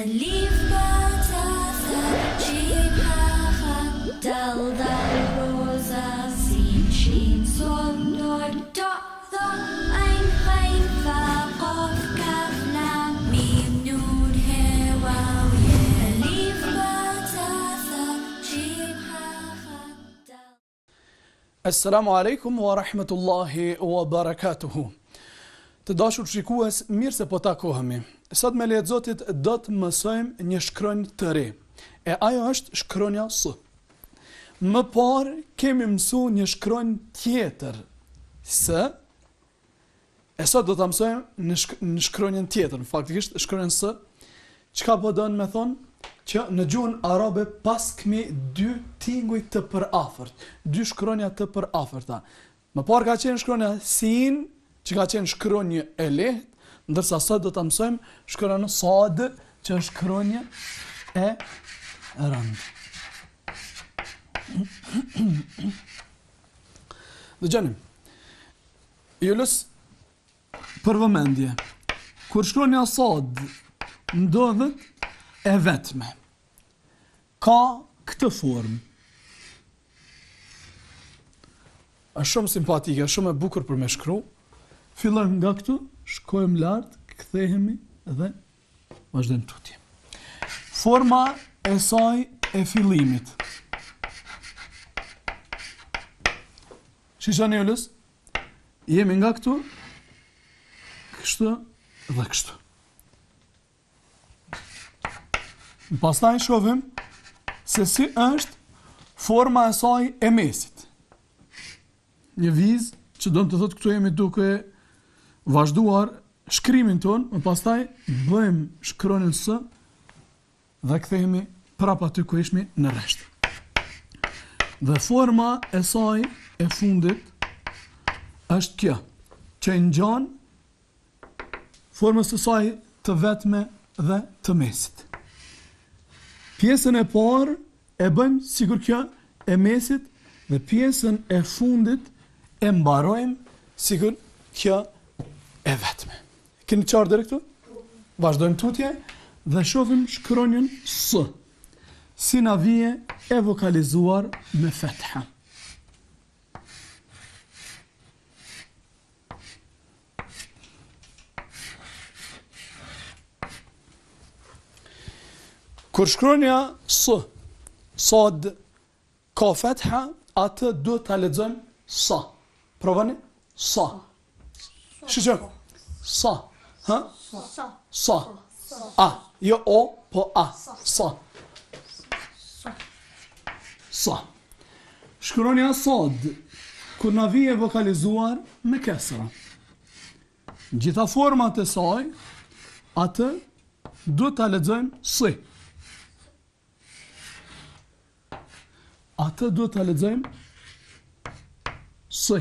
ألف باء تاء ثاء جيم حاء خاء دال ذال رو زا سين شين صاد نون داء ظاء عين غين فاء قاف كاف لام ميم نون هاء واو ياء ألف باء تاء ثاء جيم حاء خاء دال. Assalamu alaikum wa rahmetullahi wa barakatuhu. Të dashur shikues, mirë se po takohemi. Sot me lejet Zotit do të mësojmë një shkronjë të re. E ajo është shkronja S. Më parë kemi mësuar një shkronjë tjetër S. E sot do ta mësojmë në shkronjën tjetër, faktikisht shkronjën S. Çka po don me thonë? Që në gjuhën arabe pas kemi dy tinguj të përafërt, dy shkronja të përafërta. Më parë ka qenë shkronja sin, që ka qenë shkronjë e lehtë, ndërsa sot do ta mësojmë shkronjën sad, që është shkronjë e rëndë. Dëgjoni. Jullës për vëmendje. Kur shkronja sad ndodhet e vetme, ka këtë formë. Është shumë simpatike, shumë e bukur për me shkru. Fillojmë nga këtu, shkojmë lart, kthehemi dhe vazhdojmë tutje. Forma e saj e fillimit. Shishani Jullës, jemi nga këtu, kështu dhe kështu. Pastaj shohim se si është forma e saj e mesit. Një vizë që do të thotë këtu jemi duke vazhduar shkrimin ton, më pastaj bëjmë shkronjën S dhe kthehemi prapa aty ku ishmi në rresht. Dhe forma e saj e fundit është kjo, që ngjan formës së saj të vetme dhe të mesit. Pjesën e parë e bëjmë sikur kjo e mesit dhe pjesën e fundit e mbarojmë sikur kjo e vetme. Keni qartë deri këtu? Vazhdojmë tutje dhe shohim shkronjën S. Si na vije e vokalizuar me fetha. Kur shkronja S, sad, ka fetha, atë do të lexojmë sa. Provani? Sa. Shqyqo? Sa. Ha? Sa. A. Jo o, po a. Sa. Sa. Shkronja sad, kur na vije vokalizuar me kesra. Gjitha format e saj, atë do të lexojmë si. Atë do të lexojmë si.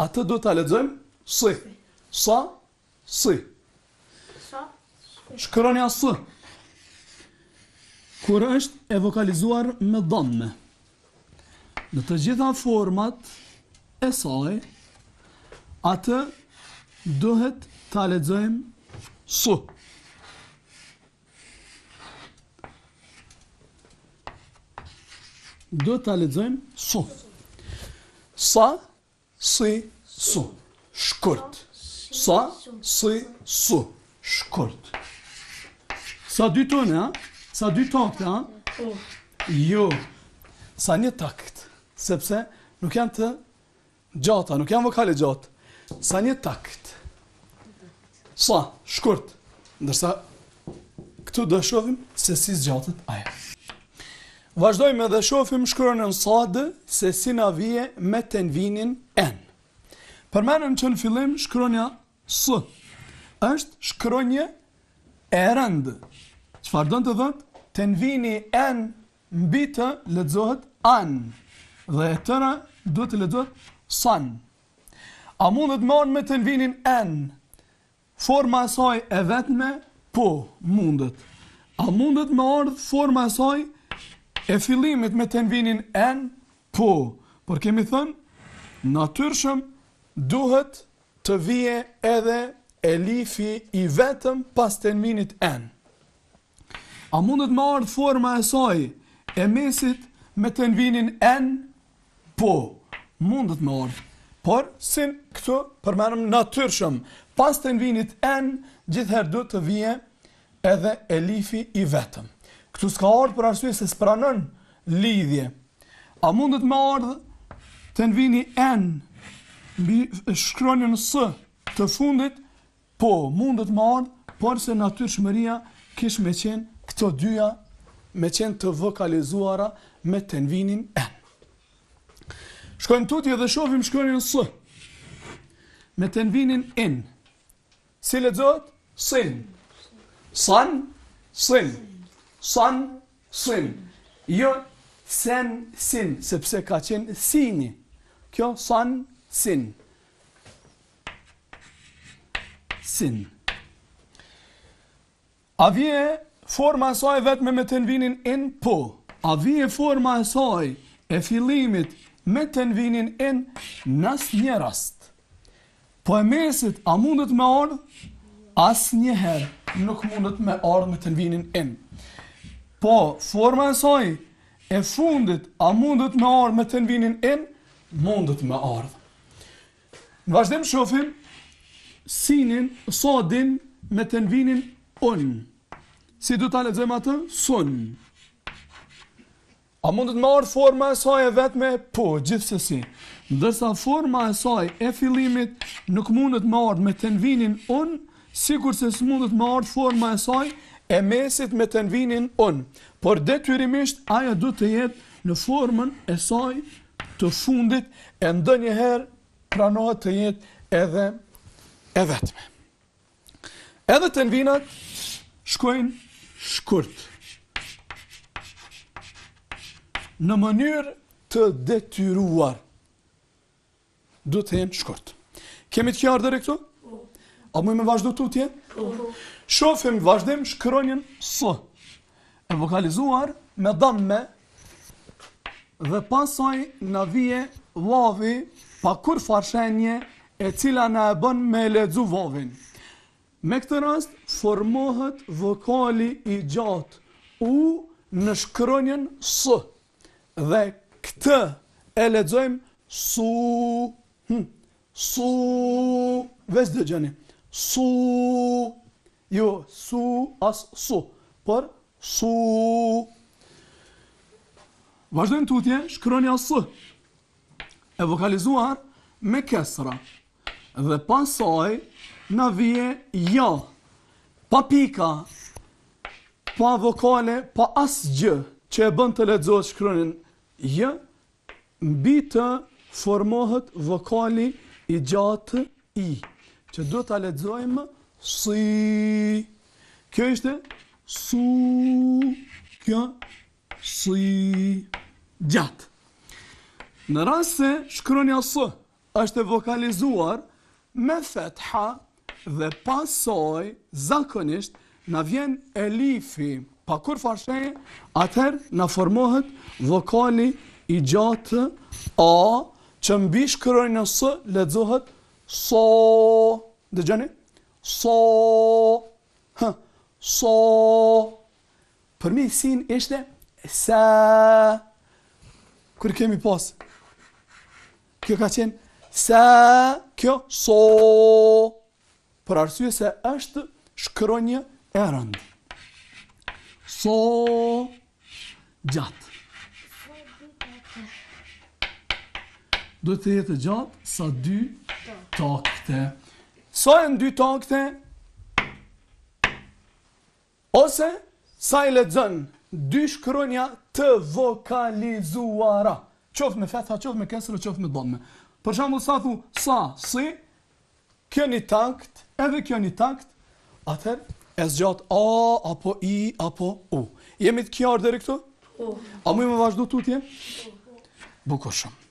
Atë do të lexojmë si. Sa, si. Shkronja S. Kur është e vokalizuar me dhamme. Në të gjitha format e saj, atë duhet të lexojmë su. Do të lexojmë su. Sa, si, su. Shkurt. Sa, si, su. Shkurt. Sa dy tone, ha? Sa dy takte, ha? Jo. Sa një takt. Sepse nuk janë të gjata, nuk janë vokale gjatë. Sa një takt. Sa, shkurt. Ndërsa, këtu do shohim se si zgjatët aja. Vazhdojmë edhe shohim shkronjën sad se si na vije me tenvinin n. Përmendim që në fillim shkronja S është shkronjë e rëndë. Çfarë do të thotë? Tenvini n mbi të lexohet an dhe e tëra do të lexohet san. A mundet marrë me tenvinin n? Forma e saj e vetme? Po, mundet. A mundet me ardhë forma e saj e fillimit me tenvinin n? Po, por kemi thënë, natyrshëm duhet të vije edhe elifi I vetëm pas tenvinit en. A mundet me ardhë forma e saj e mesit me tenvinin en? Po, mundet me ardhë. Por, sin këtu përmenëm natyrshëm, pas tenvinit en, gjithherë do të vije edhe elifi I vetëm. Këtu s'ka ardhë për arsye se s'pranon lidhje. A mundet me ardhë tenvini en mbi shkronjën s të fundit? Po, mundet me ardhë, por se natyrshmëria kish me qenë këto dyja me qenë të vokalizuara me tenvinin en. Shkojmë tutje dhe shohim shkronjën s me tenvinin in. Si lexohet? Sin. San, sin. San, sin. Jo sen, sin, sepse ka qenë sini. Kjo san, sin. Sin. A vje forma e saj vetëm me tenvinin in? Po. A vje forma e saj e fillimit me tenvinin in? Nas një rast. Po e mesit, a mundet me ardhë? As njëherë nuk mundet me ardhë me tenvinin in. Po, forma e saj e fundit, a mundet me ardhë me tenvinin in? Mundet me ardhë. Në vazhdim shofim sinin, sodin me tenvinin un. Si du ta lexojmë atë? Sun. A mundet me ardhë forma e saj e vetme? Po, gjithsesi. Ndërsa forma e saj e fillimit nuk mundet me ardhë me tenvinin un, sikur se s'mundet me ardhë forma e saj e mesit me tenvinin un. Por detyrimisht ajo du të jetë në formën e saj të fundit e ndonjëherë pranohet të jetë edhe e vetme. Edhe tenvinat shkojnë shkurt. Në mënyrë të detyruar. Du të jenë shkurt. Kemi të qartë deri këtu? A mujmë me vazhdu tutje? Shofim vazhdim shkronjën s. E vokalizuar me damme dhe pasaj na vije vavi pa kur farshenje e cila na e bën me lexu vavin. Me këtë rast formohet vokali I gjatë u në shkronjën s. Dhe këtë e lexojmë su. Su. Veç dëgjoni. Su. Jo, su as su. Por su. Vazhdojmë tutje, shkronja s. E vokalizuar me kesra. Dhe pasaj na vije ja. Pa pika, pa vokale, pa as gjë që e bën të lexohet shkronjën j, mbi të formohet vokali I gjatë I, që do ta lexojmë si. Kjo ishte su, kjo si gjatë. Në rast se shkronja s është vokalizuar me fetha dhe pasoj zakonisht na vjen elifi pa kur farshenje, atëherë na formohet vokali I gjatë a, që mbi shkronjën s lexohet so. Dëgjoni? So. So. Për mi sin ishte sa. Kur kemi pas? Kjo ka qenë sa, kjo so. Për arsye se është shkronjë e rëndë. So gjatë. Do të jetë gjatë sa 2 takte. Sa e në 2 takte? Ose sa I lexon 2 shkronja të vokalizuara. Qoftë me fetha, qoftë me kesër, qoftë me dhamme. Për shembull sa thu sa, si, kjo një takt, edhe kjo një takt, atëherë e zgjat a, apo I, apo u. Jemi të qartë deri këtu? A mujmë me vazhdu tutje? Bukur shumë.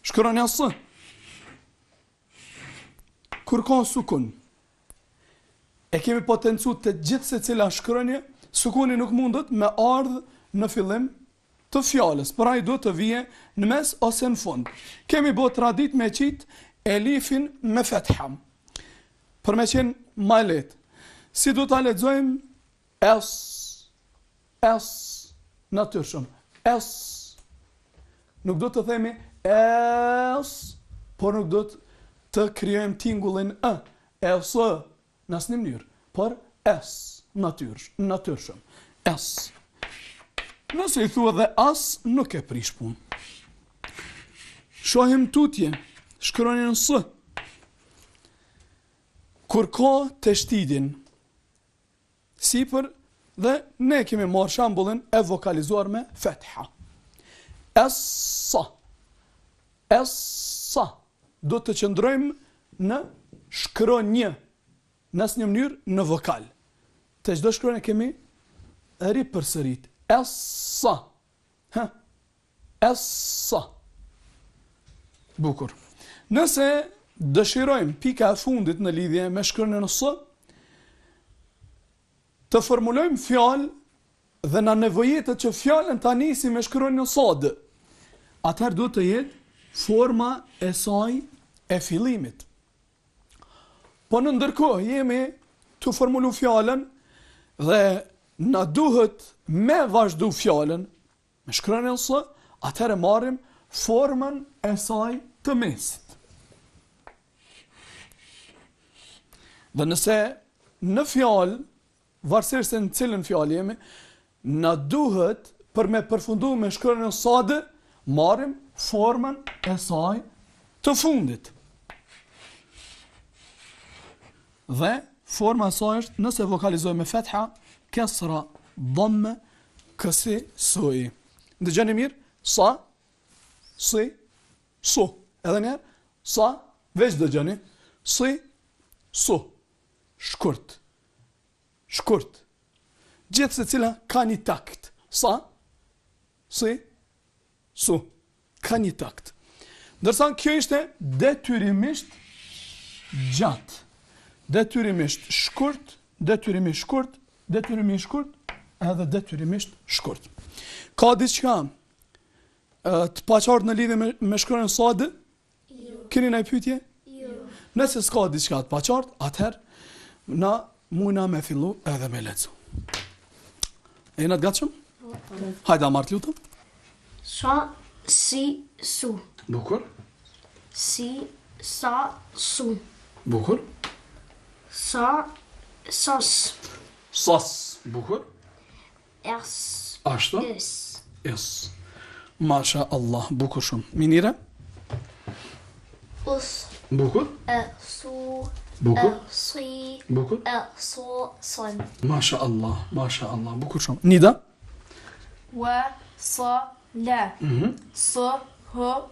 Shkronja s. Kur ka sukun, e kemi potencu të gjithë se cila shkronje, sukuni nuk mundet me ardhë në fillim të fjales, pra I do të vije në mes ose në fund. Kemi bo tradit me qitë elifin me fetha. për me qenë ma letë. Si du ta lexojmë natyrshëm. Nuk do të themi por nuk do të krijojmë tingullin në asnjë mënyrë, por natyrshëm. Nëse i thua dhe nuk e prish punë. Shohim tutje, shkronin s. Kur ka të shtidin, sipër dhe ne kemi marrë shambullin e vokalizuar me fetha. Do të qëndrojmë në shkronjë, në asnjë mënyrë në vokal. Të çdo shkronjë kemi ripërsërit. Bukur. Nëse dëshirojmë pika e fundit në lidhje me shkronjën s, të formulojmë fjalë dhe na nevojitet që fjalën ta nisim me shkronjën s, atëherë duhet të jetë forma e saj e fillimit. Po në ndërkohë jemi të formulu fjalën dhe na duhet me vazhdu fjalën me shkronjën s, atëherë marrim formën e saj të mesit. Dhe nëse në fjalë, varësisht se në cilën fjalë jemi, na duhet për me përfundu me shkronjën s, marrim formën e saj të fundit. Dhe forma e saj është, nëse vokalizojmë me fetha, kesra, dhamme, kësi, sui. Dëgjoni mirë, sa, si, su. Edhe njerë, sa, veç dëgjoni, si, su. Shkurt. Gjithë se cila ka një takt. Sa, si, su. Ka një takt. Ndërsa kjo ishte detyrimisht gjatë. Detyrimisht shkurt, edhe detyrimisht shkurt. Ka diçka të paqartë në lidhje me shkronjën s? Jo. Keni ndonjë pyetje? Jo. Nëse s'ka diçka të paqartë, atëherë na mundna me fillu edhe me lexu. Jena të gatshëm? Hajde marr lutem. Sa, si, su. Bukur. Si, sa, su. Bukur. Sa, sas. Sas. Bukur. Ashtu? Es. Masha Allah, bukur shumë. Minira? Us. Bukur. Su. Bukur. Si. Bukur. So, son. Masha Allah, bukur shumë. Nida? Wa, sa, la. So, ho,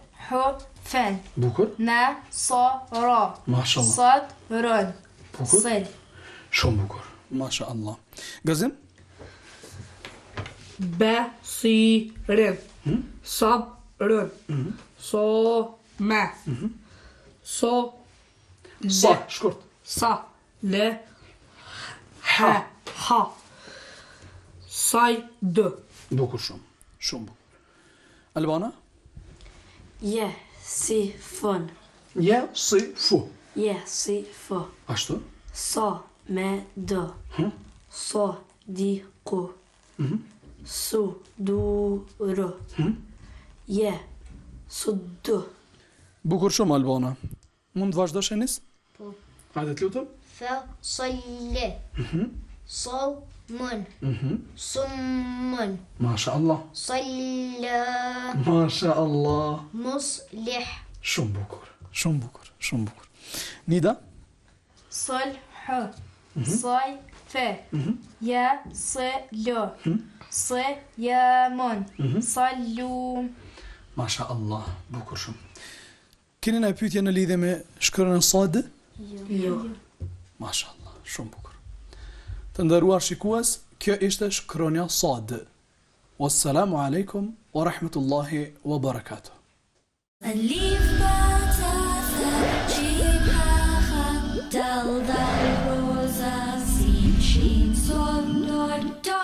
fen. Bukur. Na, sa, ra. Masha Allah. Sad, rën. Bukur. Sel. Shumë bukur. Masha Allah. Gazim? Ba, si, rën. Sab, rën. So, ma. So, Sa, shkurt. sa, le, ha, ha. Saj, dë. Bukur shumë. Shumë bukur. Albana? Je, si, fën. Je, si, fu. Je, si, fë. Ashtu? Sa, me, dë. So, di, ku. Su, du, rë. Je, su, dë. Bukur shumë, Albana. Mund të vazhdosh e nis? Po. Hajde të lutem. Fa, salle. Sol, mën. Sumën. Masha Allah. Salla. Masha Allah. Muslih. Shumë bukur. Nida? Sol, h. Saj, fe. Ja, se, lo. Se, ja, mon. Sallu. Masha Allah, bukur shumë. Keni ndonjë pyetje në lidhje me shkronjën s? Jo. Masha Allah, shumë bukur. Të nderuar shikues, kjo ishte shkronja s. Wassalamu alaikum wa rahmatullahi wa barakatuh. Alif bata tha jim ha dal dal rosa sin shin son nord da